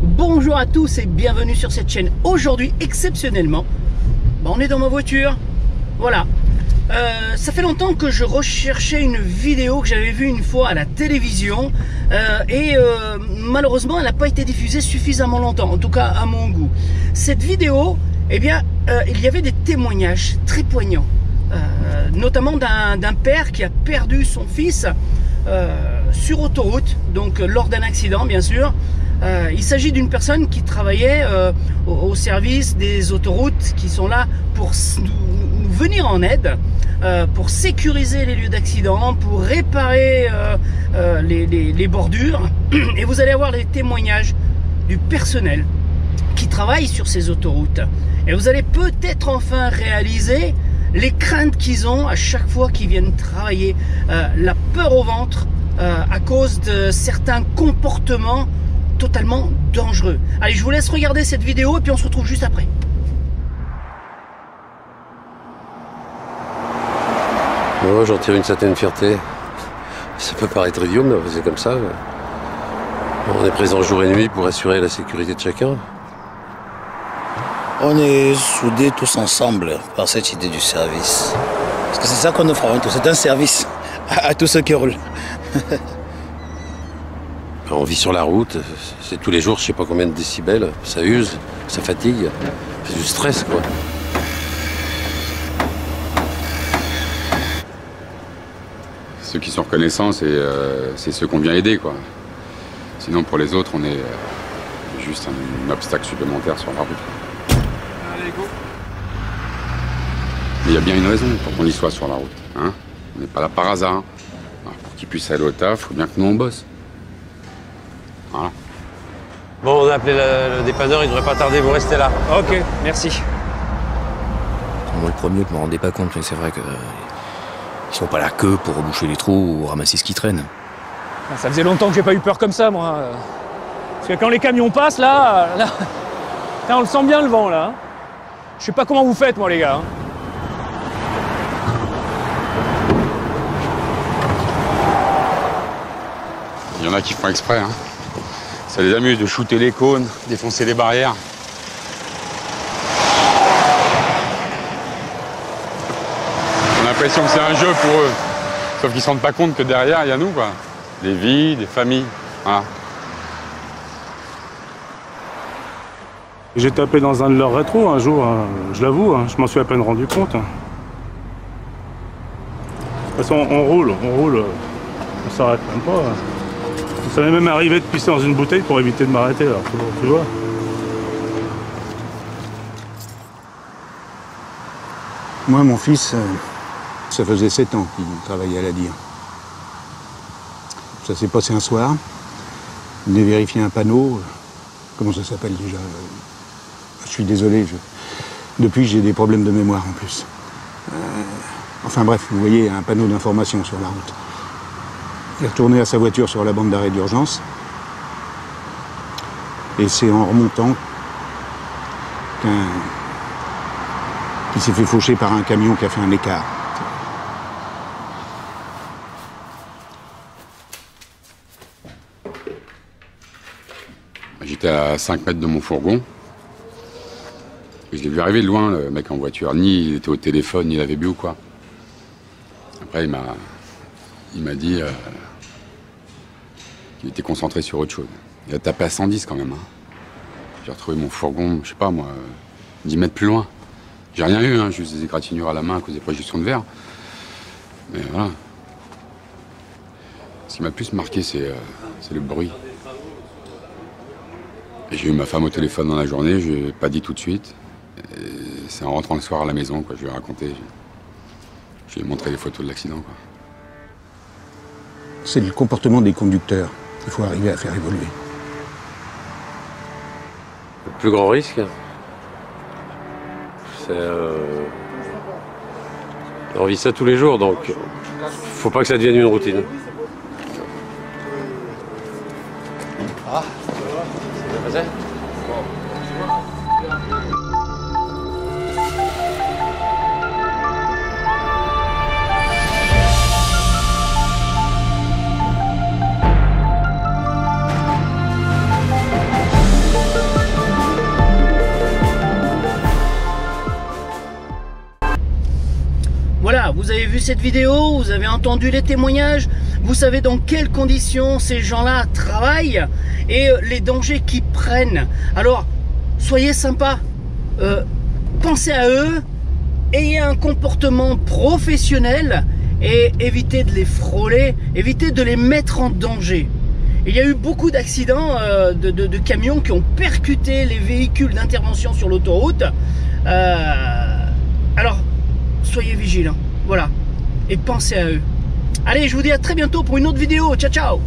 Bonjour à tous et bienvenue sur cette chaîne. Aujourd'hui, exceptionnellement, on est dans ma voiture. Voilà. Ça fait longtemps que je recherchais une vidéo que j'avais vue une fois à la télévision et malheureusement elle n'a pas été diffusée suffisamment longtemps, en tout cas à mon goût. Cette vidéo, eh bien, il y avait des témoignages très poignants, notamment d'un père qui a perdu son fils sur autoroute, donc lors d'un accident bien sûr. Il s'agit d'une personne qui travaillait au service des autoroutes qui sont là pour nous venir en aide, pour sécuriser les lieux d'accident, pour réparer les bordures. Et vous allez avoir les témoignages du personnel qui travaille sur ces autoroutes. Et vous allez peut-être enfin réaliser les craintes qu'ils ont à chaque fois qu'ils viennent travailler, la peur au ventre à cause de certains comportements totalement dangereux. Allez, je vous laisse regarder cette vidéo et puis on se retrouve juste après. Moi, j'en tire une certaine fierté. Ça peut paraître idiot, mais c'est comme ça. On est présent jour et nuit pour assurer la sécurité de chacun. On est soudés tous ensemble par cette idée du service. Parce que c'est ça qu'on offre avant tout, c'est un service à tous ceux qui roulent. On vit sur la route, c'est tous les jours, je sais pas combien de décibels, ça use, ça fatigue, c'est du stress quoi. Ceux qui sont reconnaissants, c'est ceux qu'on vient aider quoi. Sinon pour les autres, on est juste un obstacle supplémentaire sur la route. Allez, go. Mais il y a bien une raison pour qu'on y soit sur la route. Hein, on n'est pas là par hasard. Alors, pour qu'ils puissent aller au taf, il faut bien que nous on bosse. Voilà. Bon, on a appelé le dépanneur, il devrait pas tarder, vous restez là. Ok, merci. Moi, le premier, je me rendais pas compte, mais c'est vrai que ils sont pas là que pour reboucher les trous ou ramasser ce qui traîne. Ça faisait longtemps que j'ai pas eu peur comme ça, moi. Parce que quand les camions passent, là, on le sent bien le vent, là. Je sais pas comment vous faites, moi, les gars. Il y en a qui font exprès, hein. Ça les amuse de shooter les cônes, défoncer les barrières. On a l'impression que c'est un jeu pour eux. Sauf qu'ils ne se rendent pas compte que derrière, il y a nous, quoi. Des vies, des familles. Voilà. J'ai tapé dans un de leurs rétros un jour, je l'avoue, je m'en suis à peine rendu compte. De toute façon, on roule, on s'arrête même pas. Ça m'est même arrivé de pisser dans une bouteille pour éviter de m'arrêter, alors tu vois. Moi, mon fils, ça faisait 7 ans qu'il travaillait à la DIR. Ça s'est passé un soir. Il venait vérifier un panneau. Comment ça s'appelle déjà? Je suis désolé, depuis j'ai des problèmes de mémoire en plus. Enfin bref, vous voyez, un panneau d'information sur la route. Il est retourné à sa voiture sur la bande d'arrêt d'urgence. Et c'est en remontant qu'il s'est fait faucher par un camion qui a fait un écart. J'étais à 5 mètres de mon fourgon. Je l'ai vu arriver de loin, le mec en voiture. Ni il était au téléphone, ni il avait bu ou quoi. Après, il m'a dit qu'il était concentré sur autre chose. Il a tapé à 110 quand même. Hein. J'ai retrouvé mon fourgon, je sais pas moi, 10 mètres plus loin. J'ai rien eu, juste des égratignures à la main à cause des projections de verre. Mais voilà. Ce qui m'a le plus marqué, c'est le bruit. Et j'ai eu ma femme au téléphone dans la journée, je lui ai pas dit tout de suite. C'est en rentrant le soir à la maison, quoi, je lui ai raconté. Je lui ai montré les photos de l'accident, quoi. C'est le comportement des conducteurs qu'il faut arriver à faire évoluer. Le plus grand risque, c'est... On vit ça tous les jours, donc faut pas que ça devienne une routine. Ah, c'est bien passé ? Voilà, vous avez vu cette vidéo, vous avez entendu les témoignages, vous savez dans quelles conditions ces gens-là travaillent et les dangers qu'ils prennent. Alors, soyez sympas, pensez à eux, ayez un comportement professionnel et évitez de les frôler, évitez de les mettre en danger. Il y a eu beaucoup d'accidents de camions qui ont percuté les véhicules d'intervention sur l'autoroute. Alors, soyez vigilants, voilà, et pensez à eux. Allez, je vous dis à très bientôt pour une autre vidéo. Ciao, ciao.